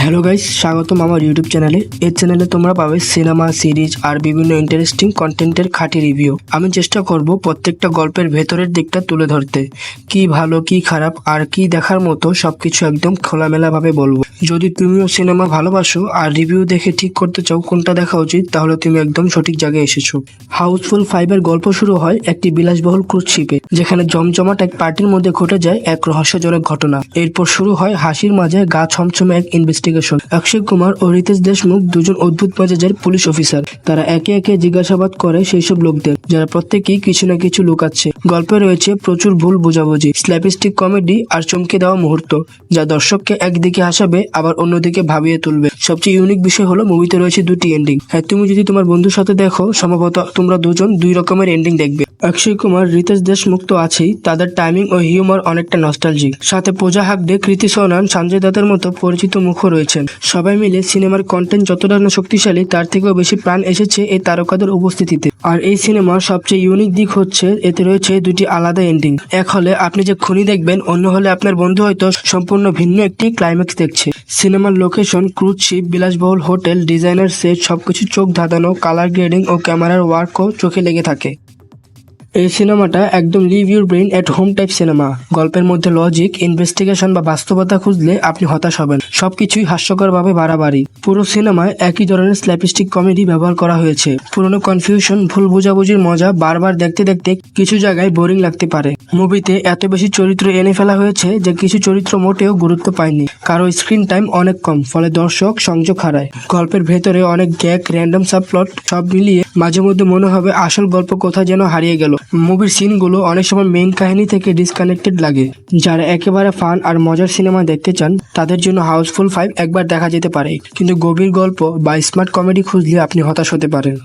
Hello guys, স্বাগতম আমার YouTube চ্যানেলে। এই চ্যানেলে তোমরা পাবে সিনেমা, সিরিজ আর বিভিন্ন ইন্টারেস্টিং কন্টেন্টের খাঁটি রিভিউ। আমি চেষ্টা করব প্রত্যেকটা গল্পের ভেতরের দিকটা তুলে ধরতে, কি ভালো কি খারাপ আর কি দেখার মতো সবকিছু একদম খোলামেলা ভাবে বলবো। যদি তুমিও সিনেমা ভালোবাসো আর রিভিউ দেখে ঠিক করতে চাও কোনটা দেখা উচিত, তাহলে তুমি একদম সঠিক জায়গায় এসেছো। হাউসফুল 5 এর গল্প শুরু হয় একটি বিলাসবহুল ক্রুজ শিপে, যেখানে জমজমাট এক পার্টির মধ্যে ঘটে যায় এক রহস্যজনক ঘটনা। এরপর শুরু হয় হাসির মাঝে গা ছমছমে এক ইনভেস্টিগেশন। অক্ষয় কুমার ও রিতেশ দেশমুখ দুজন অদ্ভুত মেজাজের পুলিশ অফিসার। তারা একে একে জিজ্ঞাসাবাদ করে সেই সব লোকদের, যারা প্রত্যেকেই কিছু না কিছু লুকাচ্ছে। গল্পে রয়েছে প্রচুর ভুল বোঝাবুঝি, স্ল্যাপস্টিক কমেডি আর চমকে দেওয়া মুহূর্ত, যা দর্শককে একদিকে হাসাবে আবার অন্যদিকে ভাবিয়ে তুলবে। সবচেয়ে ইউনিক বিষয় হলো মুভিতে রয়েছে দুটি এন্ডিং। হ্যাঁ, তুমি যদি তোমার বন্ধুর সাথে দেখো, সম্ভবত তোমরা দুজন দুই রকমের এন্ডিং দেখবে। অক্ষয় কুমার, রিতেশ দেশমুখ তো আছেই, তাদের টাইমিং ও হিউমার অনেকটা নস্টালজিক। সাথে পূজা হেগড়ে, কৃতি সনন, সঞ্জয় দত্তের মতো পরিচিত মুখও রয়েছেন। সবাই মিলে সিনেমার কন্টেন্ট যতটা না শক্তিশালী, তার থেকেও বেশি প্রাণ এসেছে এই তারকাদের উপস্থিতিতে। আর এই সিনেমার সবচেয়ে ইউনিক দিক হচ্ছে এতে রয়েছে দুটি আলাদা এন্ডিং। এক হলে আপনি যে খুনি দেখবেন, অন্য হলে আপনার বন্ধু হয়তো সম্পূর্ণ ভিন্ন একটি ক্লাইম্যাক্স দেখছে। সিনেমার লোকেশন, ক্রুজ শিপ, বিলাসবহুল হোটেল, ডিজাইনার সেট, সবকিছু চোখ ধাঁধানো। কালার গ্রেডিং ও ক্যামেরার ওয়ার্কও চোখে লেগে থাকে। এই সিনেমাটা একদম leave your brain at home type cinema. গল্পের মধ্যে লজিক, ইনভেস্টিগেশন বা বাস্তবতা খুঁজলে আপনি হতাশ হবেন। সবকিছুই হাস্যকরভাবে বাড়াবাড়ি। পুরো সিনেমায় একই ধরনের স্ল্যাপস্টিক কমেডি ব্যবহার করা হয়েছে। পুরনো কনফিউশন, ভুল বোঝাবুঝির মজা বারবার দেখতে দেখতে কিছু জায়গায় বোরিং লাগতে পারে। মুভিতে এত বেশি চরিত্র এনে ফেলা হয়েছে যে কিছু চরিত্র মোটেও গুরুত্ব পায়নি। কারো স্ক্রিন টাইম অনেক কম, ফলে দর্শক সংযোগ হারায়। গল্পের ভেতরে অনেক গ্যাগ, র্যান্ডম সাবপ্লট, সব মিলিয়ে মাঝে মধ্যে মনে হবে আসল গল্প কোথায় যেন হারিয়ে গেল। মুভির সিনগুলো অনেক সময় মেইন কাহিনী থেকে ডিসকানেক্টেড লাগে। যারা একেবারে ফান আর মজার সিনেমা দেখতে চান, তাদের জন্য হাউসফুল 5 একবার দেখা যেতে পারে, কিন্তু গভীর গল্প বা স্মার্ট কমেডি খুঁজলে আপনি হতাশ হতে পারেন।